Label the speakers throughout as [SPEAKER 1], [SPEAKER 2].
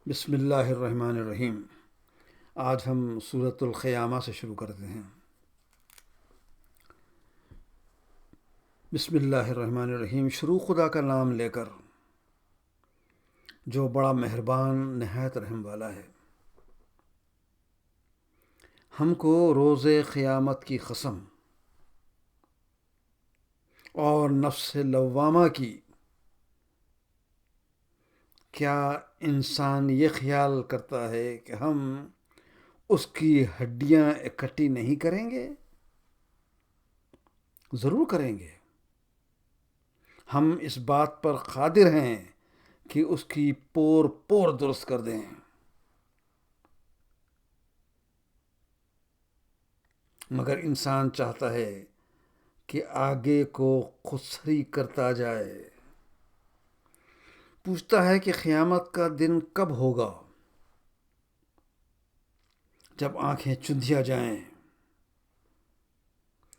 [SPEAKER 1] بسم اللہ الرحمن الرحیم۔ آج ہم سورۃ القیامہ سے شروع کرتے ہیں۔ بسم اللہ الرحمن الرحیم، شروع خدا کا نام لے کر جو بڑا مہربان نہایت رحم والا ہے۔ ہم کو روز قیامت کی قسم اور نفس لوامہ کی، کیا انسان یہ خیال کرتا ہے کہ ہم اس کی ہڈیاں اکٹھی نہیں کریں گے؟ ضرور کریں گے۔ ہم اس بات پر قادر ہیں کہ اس کی پور پور درست کر دیں، مگر انسان چاہتا ہے کہ آگے کو خودسری کرتا جائے۔ پوچھتا ہے کہ قیامت کا دن کب ہوگا، جب آنکھیں چندھیا جائیں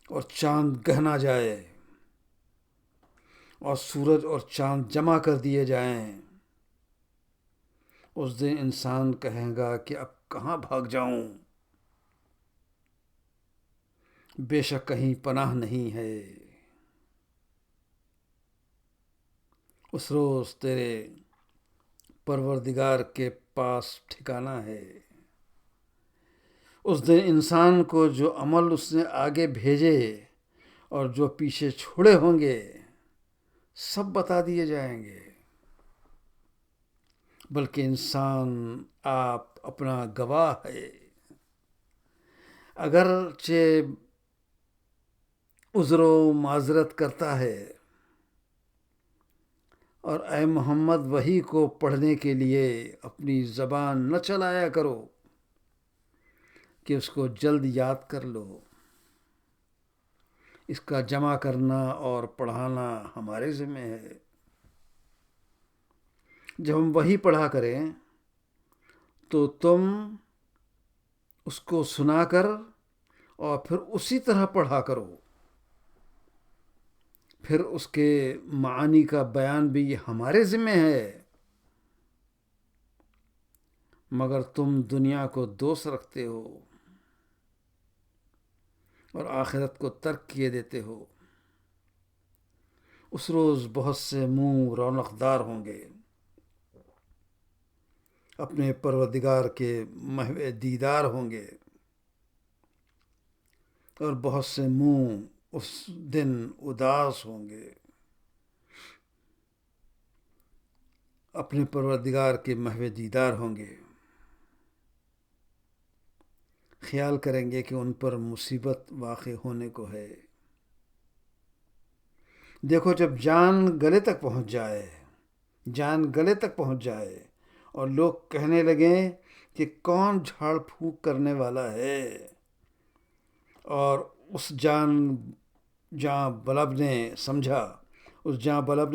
[SPEAKER 1] اور چاند گہنا جائے اور سورج اور چاند جمع کر دیے جائیں۔ اس دن انسان کہے گا کہ اب کہاں بھاگ جاؤں، بے شک کہیں پناہ نہیں ہے۔ اس روز تیرے پروردگار کے پاس ٹھکانہ ہے۔ اس دن انسان کو جو عمل اس نے آگے بھیجے اور جو پیچھے چھوڑے ہوں گے سب بتا دیے جائیں گے، بلکہ انسان آپ اپنا گواہ ہے۔ اگرچہ عذر و معذرت کرتا ہے، اور اے محمد وحی کو پڑھنے کے لیے اپنی زبان نہ چلایا کرو کہ اس کو جلد یاد کر لو۔ اس کا جمع کرنا اور پڑھانا ہمارے ذمہ ہے۔ جب ہم وحی پڑھا کریں تو تم اس کو سنا کر اور پھر اسی طرح پڑھا کرو۔ پھر اس کے معانی کا بیان بھی ہمارے ذمہ ہے، مگر تم دنیا کو دوست رکھتے ہو اور آخرت کو ترک کیے دیتے ہو۔ اس روز بہت سے منہ رونق دار ہوں گے، اپنے پروردگار کے محو دیدار ہوں گے، اور بہت سے منہ اس دن اداس ہوں گے، اپنے پروردگار کے محو دیدار ہوں گے۔ خیال کریں گے کہ ان پر مصیبت واقع ہونے کو ہے۔ دیکھو جب جان گلے تک پہنچ جائے اور لوگ کہنے لگیں کہ کون جھاڑ پھونک کرنے والا ہے، اور اس جاں بلب نے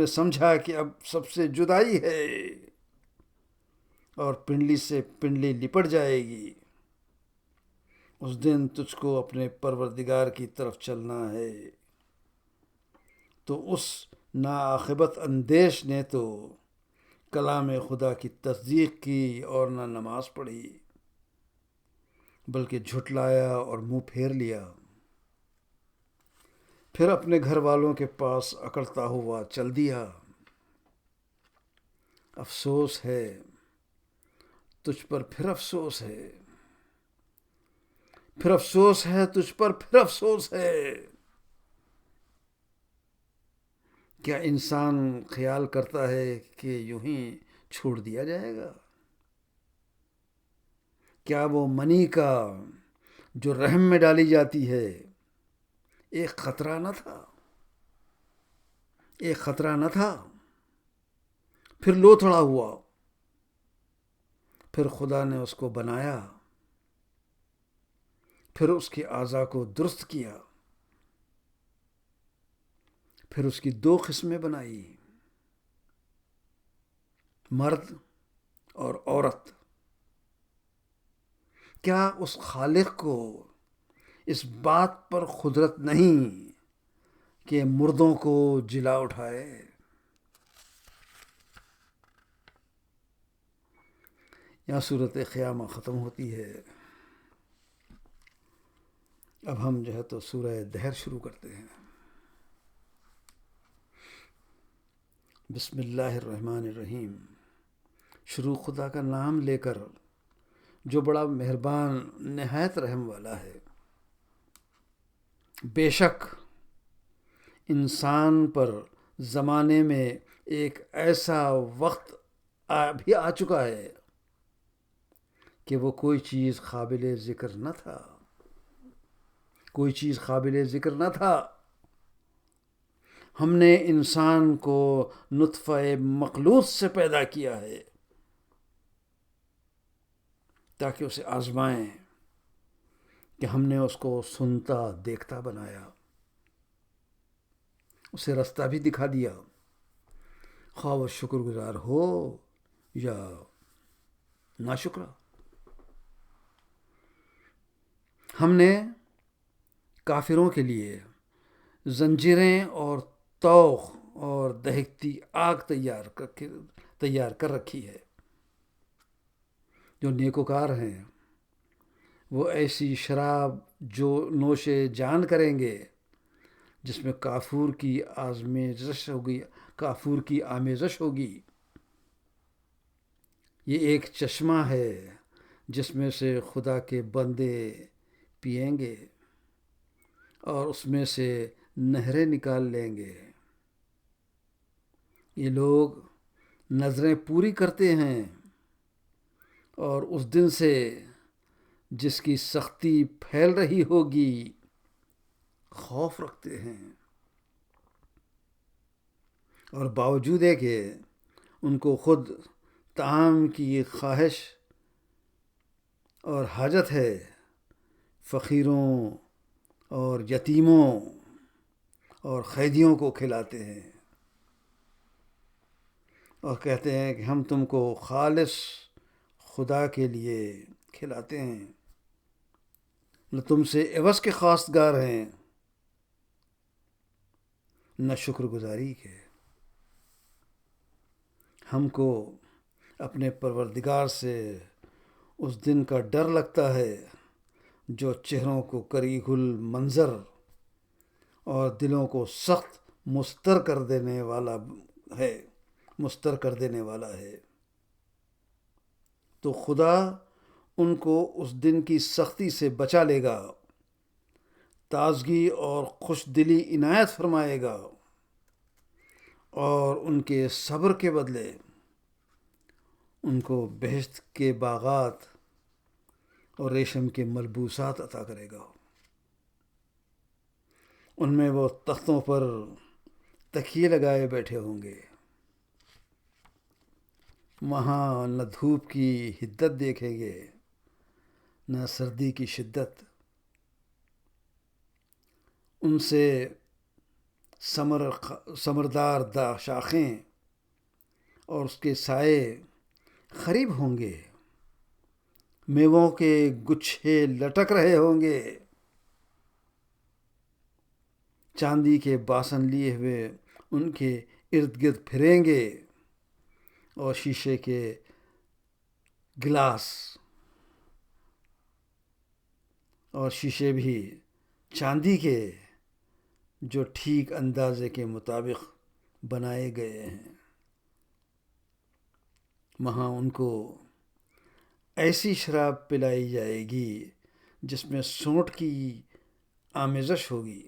[SPEAKER 1] سمجھا کہ اب سب سے جدائی ہے اور پنڈلی سے پنڈلی لپٹ جائے گی، اس دن تجھ کو اپنے پروردگار کی طرف چلنا ہے۔ تو اس ناعاقبت اندیش نے تو کلام خدا کی تصدیق کی اور نہ نماز پڑھی، بلکہ جھٹلایا اور منہ پھیر لیا۔ پھر اپنے گھر والوں کے پاس اکڑتا ہوا چل دیا۔ افسوس ہے تجھ پر، پھر افسوس ہے، پھر افسوس ہے تجھ پر، پھر افسوس ہے۔ کیا انسان خیال کرتا ہے کہ یوں ہی چھوڑ دیا جائے گا؟ کیا وہ منی کا جو رحم میں ڈالی جاتی ہے ایک خطرہ نہ تھا؟ پھر لوتھڑا ہوا، پھر خدا نے اس کو بنایا، پھر اس کے اعضاء کو درست کیا، پھر اس کی دو قسمیں بنائی، مرد اور عورت۔ کیا اس خالق کو اس بات پر قدرت نہیں کہ مردوں کو جلا اٹھائے؟ یہاں صورت قیامہ ختم ہوتی ہے. اب ہم جو ہے تو سورہ دہر شروع کرتے ہیں. بسم اللہ الرحمن الرحیم. شروع خدا کا نام لے کر جو بڑا مہربان نہایت رحم والا ہے. بے شک انسان پر زمانے میں ایک ایسا وقت بھی آ چکا ہے کہ وہ کوئی چیز قابل ذکر نہ تھا. کوئی چیز قابل ذکر نہ تھا. ہم نے انسان کو نطفہ مخلوط سے پیدا کیا ہے تاکہ اسے آزمائیں کہ ہم نے اس کو سنتا دیکھتا بنایا. اسے رستہ بھی دکھا دیا. خواہ وہ شکر گزار ہو یا ناشکرا. ہم نے کافروں کے لیے زنجیریں اور طوق اور دہکتی آگ تیار کر رکھی ہے. جو نیکوکار ہیں وہ ایسی شراب جو نوش جان کریں گے جس میں کافور کی آمیزش ہوگی. یہ ایک چشمہ ہے جس میں سے خدا کے بندے پئیں گے اور اس میں سے نہریں نکال لیں گے. یہ لوگ نظریں پوری کرتے ہیں اور اس دن سے جس کی سختی پھیل رہی ہوگی خوف رکھتے ہیں. اور باوجود ہے کہ ان کو خود طعام کی خواہش اور حاجت ہے، فقیروں اور یتیموں اور قیدیوں کو کھلاتے ہیں اور کہتے ہیں کہ ہم تم کو خالص خدا کے لیے کھلاتے ہیں، نہ تم سے عوض کے خواستگار ہیں نہ شکر گزاری کے. ہم کو اپنے پروردگار سے اس دن کا ڈر لگتا ہے جو چہروں کو کریہ المنظر اور دلوں کو سخت مستر کر دینے والا ہے. تو خدا ان کو اس دن کی سختی سے بچا لے گا، تازگی اور خوش دلی عنایت فرمائے گا اور ان کے صبر کے بدلے ان کو بہشت کے باغات اور ریشم کے ملبوسات عطا کرے گا. ان میں وہ تختوں پر تکیے لگائے بیٹھے ہوں گے. وہاں نہ دھوپ کی حدت دیکھیں گے نہ سردی کی شدت. ان سے ثمردار شاخیں اور اس کے سائے قریب ہوں گے. میووں کے گچھے لٹک رہے ہوں گے. چاندی کے باسن لیے ہوئے ان کے ارد گرد پھریں گے اور شیشے کے گلاس اور شیشے بھی چاندی کے جو ٹھیک اندازے کے مطابق بنائے گئے ہیں. وہاں ان کو ایسی شراب پلائی جائے گی جس میں سونٹ کی آمیزش ہوگی.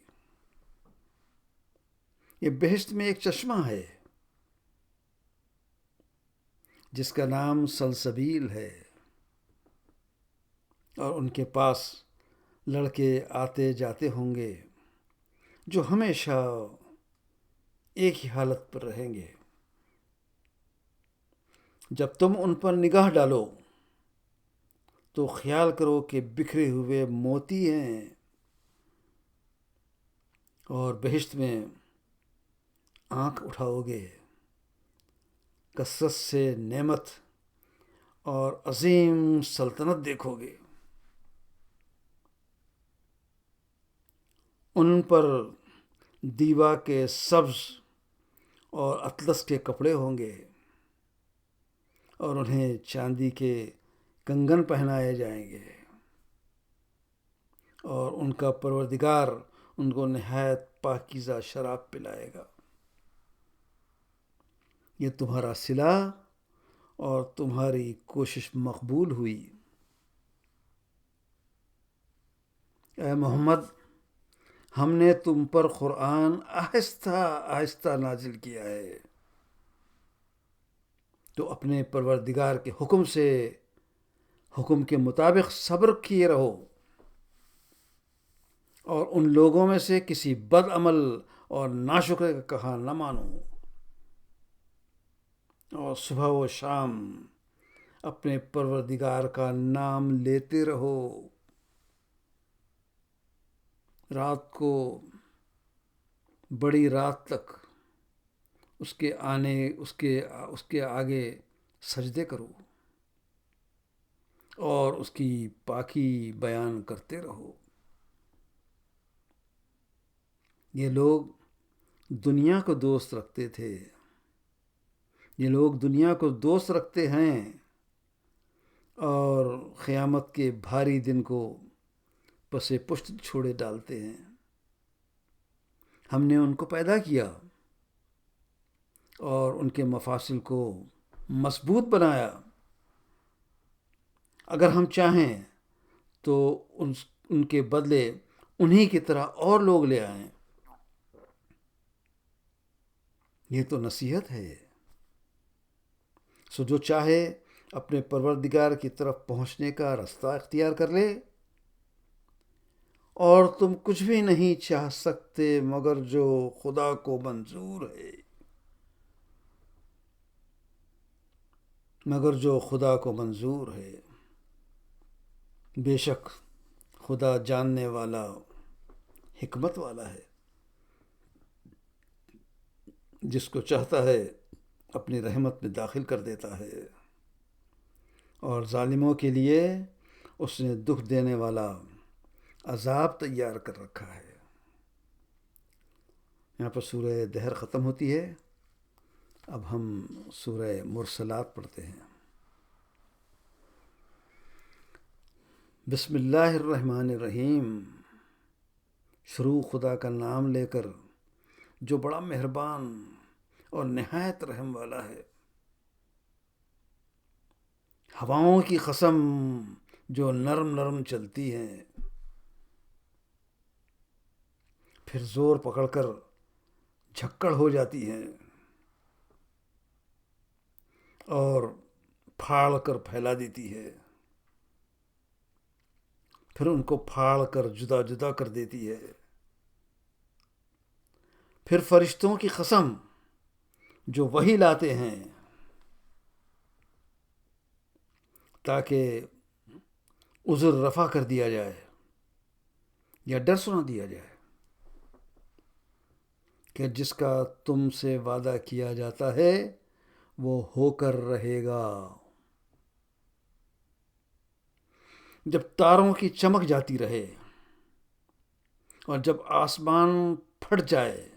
[SPEAKER 1] یہ بہشت میں ایک چشمہ ہے جس کا نام سلسبیل ہے اور ان کے پاس لڑکے آتے جاتے ہوں گے جو ہمیشہ ایک ہی حالت پر رہیں گے. جب تم ان پر نگاہ ڈالو تو خیال کرو کہ بکھرے ہوئے موتی ہیں اور بہشت میں آنکھ اٹھاؤ گے کثرت سے نعمت اور عظیم سلطنت دیکھو گے. ان پر دیبا کے سبز اور اطلس کے کپڑے ہوں گے اور انہیں چاندی کے کنگن پہنائے جائیں گے اور ان کا پروردگار ان کو نہایت پاکیزہ شراب پلائے گا۔ یہ تمہارا صلہ اور تمہاری کوشش مقبول ہوئی۔ اے محمد، ہم نے تم پر قرآن آہستہ آہستہ نازل کیا ہے، تو اپنے پروردگار کے حکم کے مطابق صبر کیے رہو، اور ان لوگوں میں سے کسی بد عمل اور ناشکرے کا کہا نہ مانو، اور صبح و شام اپنے پروردگار کا نام لیتے رہو، رات کو بڑی رات تک اس کے آگے سجدے کرو اور اس کی پاکی بیان کرتے رہو۔ یہ لوگ دنیا کو دوست رکھتے تھے، یہ لوگ دنیا کو دوست رکھتے ہیں اور قیامت کے بھاری دن کو پس پشت چھوڑے ڈالتے ہیں۔ ہم نے ان کو پیدا کیا اور ان کے مفاصل کو مضبوط بنایا۔ اگر ہم چاہیں تو ان کے بدلے انہی کی طرح اور لوگ لے آئیں۔ یہ تو نصیحت ہے۔ سو جو چاہے اپنے پروردگار کی طرف پہنچنے کا راستہ اختیار کر لے، اور تم کچھ بھی نہیں چاہ سکتے مگر جو خدا کو منظور ہے، بے شک خدا جاننے والا، حکمت والا ہے، جس کو چاہتا ہے اپنی رحمت میں داخل کر دیتا ہے، اور ظالموں کے لیے اس نے دکھ دینے والا عذاب تیار کر رکھا ہے۔ یہاں پر سورہ دہر ختم ہوتی ہے۔ اب ہم سورہ مرسلات پڑھتے ہیں۔ بسم اللہ الرحمن الرحیم۔ شروع خدا کا نام لے کر جو بڑا مہربان اور نہایت رحم والا ہے۔ ہواؤں کی قسم جو نرم نرم چلتی ہیں، پھر زور پکڑ کر جھکڑ ہو جاتی ہیں اور پھاڑ کر پھیلا دیتی ہے، پھر ان کو پھاڑ کر جدا جدا کر دیتی ہے۔ پھر فرشتوں کی قسم جو وحی لاتے ہیں تاکہ عذر رفع کر دیا جائے یا ڈر سنا دیا جائے کہ جس کا تم سے وعدہ کیا جاتا ہے وہ ہو کر رہے گا۔ جب تاروں کی چمک جاتی رہے اور جب آسمان پھٹ جائے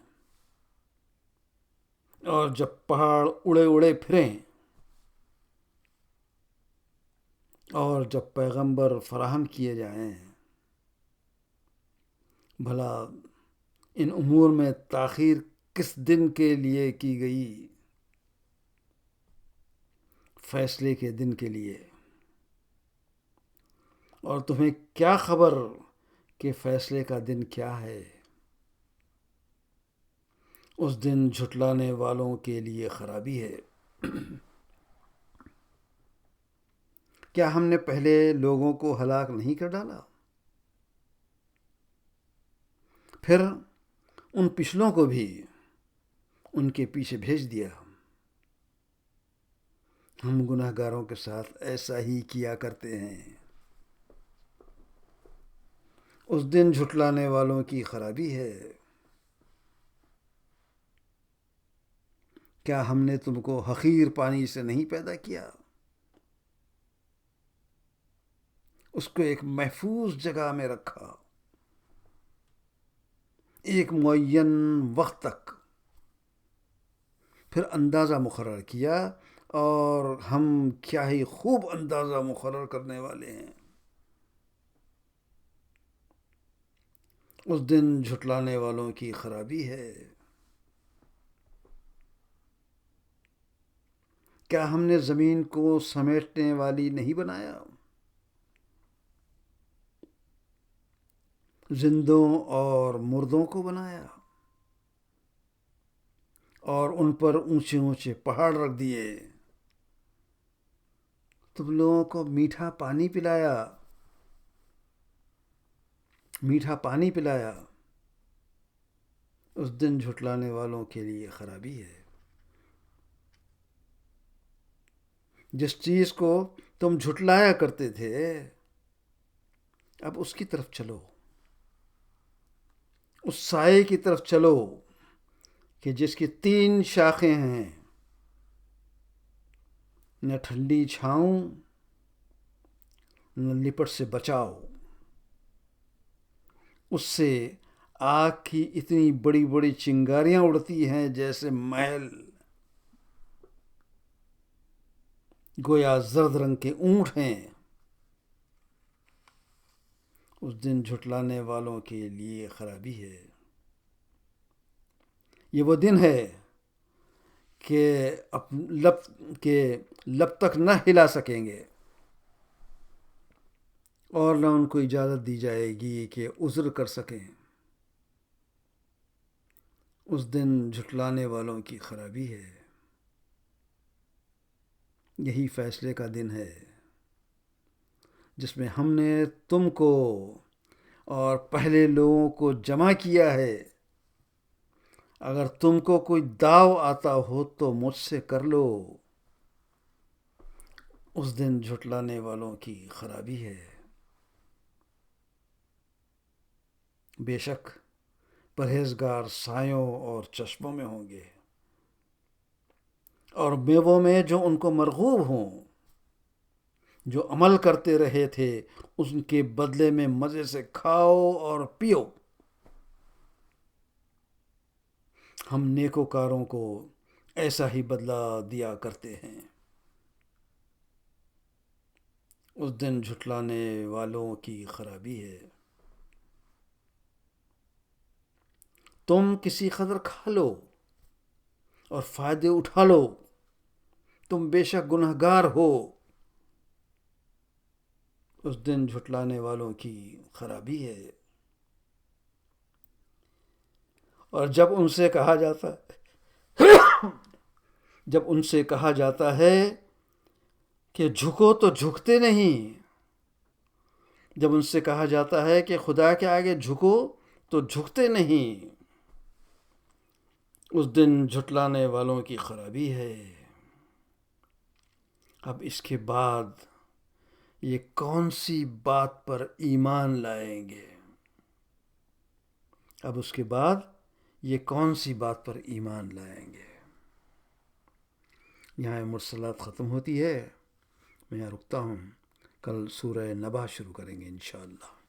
[SPEAKER 1] اور جب پہاڑ اڑے اڑے پھریں اور جب پیغمبر فراہم کیے جائیں، بھلا ان امور میں تاخیر کس دن کے لیے کی گئی؟ فیصلے کے دن کے لیے۔ اور تمہیں کیا خبر کہ فیصلے کا دن کیا ہے؟ اس دن جھٹلانے والوں کے لیے خرابی ہے۔ کیا ہم نے پہلے لوگوں کو ہلاک نہیں کر ڈالا؟ پھر ان پچھلوں کو بھی ان کے پیچھے بھیج دیا۔ ہم گناہ گاروں کے ساتھ ایسا ہی کیا کرتے ہیں۔ اس دن جھٹلانے والوں کی خرابی ہے۔ کیا ہم نے تم کو حقیر پانی سے نہیں پیدا کیا؟ اس کو ایک محفوظ جگہ میں رکھا، ایک معین وقت تک، پھر اندازہ مقرر کیا اور ہم کیا ہی خوب اندازہ مقرر کرنے والے ہیں۔ اس دن جھٹلانے والوں کی خرابی ہے۔ کیا ہم نے زمین کو سمیٹنے والی نہیں بنایا؟ زندوں اور مردوں کو بنایا اور ان پر اونچے اونچے پہاڑ رکھ دیے۔ تم لوگوں کو میٹھا پانی پلایا، میٹھا پانی پلایا۔ اس دن جھٹلانے والوں کے لیے خرابی ہے۔ جس چیز کو تم جھٹلایا کرتے تھے اب اس کی طرف چلو، اس سائے کی طرف چلو کہ جس کی 3 شاخیں ہیں، نہ ٹھنڈی چھاؤں نہ لپٹ سے بچاؤ۔ اس سے آگ کی اتنی بڑی بڑی چنگاریاں اڑتی ہیں جیسے محل، گویا زرد رنگ کے اونٹ ہیں۔ اس دن جھٹلانے والوں کے لیے خرابی ہے۔ یہ وہ دن ہے کہ لب تک نہ ہلا سکیں گے اور نہ ان کو اجازت دی جائے گی کہ عذر کر سکیں۔ اس دن جھٹلانے والوں کی خرابی ہے۔ یہی فیصلے کا دن ہے جس میں ہم نے تم کو اور پہلے لوگوں کو جمع کیا ہے۔ اگر تم کو کوئی داؤ آتا ہو تو مجھ سے کر لو۔ اس دن جھٹلانے والوں کی خرابی ہے۔ بے شک پرہیزگار سایوں اور چشموں میں ہوں گے، اور میووں میں جو ان کو مرغوب ہوں۔ جو عمل کرتے رہے تھے ان کے بدلے میں مزے سے کھاؤ اور پیو۔ ہم نیکوکاروں کو ایسا ہی بدلہ دیا کرتے ہیں۔ اس دن جھٹلانے والوں کی خرابی ہے۔ تم کسی قدر کھا لو اور فائدے اٹھا لو، تم بے شک گنہگار ہو۔ اس دن جھٹلانے والوں کی خرابی ہے۔ اور جب ان سے کہا جاتا ہے کہ جھکو تو جھکتے نہیں، جب ان سے کہا جاتا ہے کہ خدا کے آگے جھکو تو جھکتے نہیں۔ اس دن جھٹلانے والوں کی خرابی ہے۔ اب اس کے بعد یہ کون سی بات پر ایمان لائیں گے؟ اب اس کے بعد یہ کون سی بات پر ایمان لائیں گے؟ یہاں مرسلات ختم ہوتی ہے، میں یہاں رکتا ہوں۔ کل سورہ نبا شروع کریں گے انشاءاللہ۔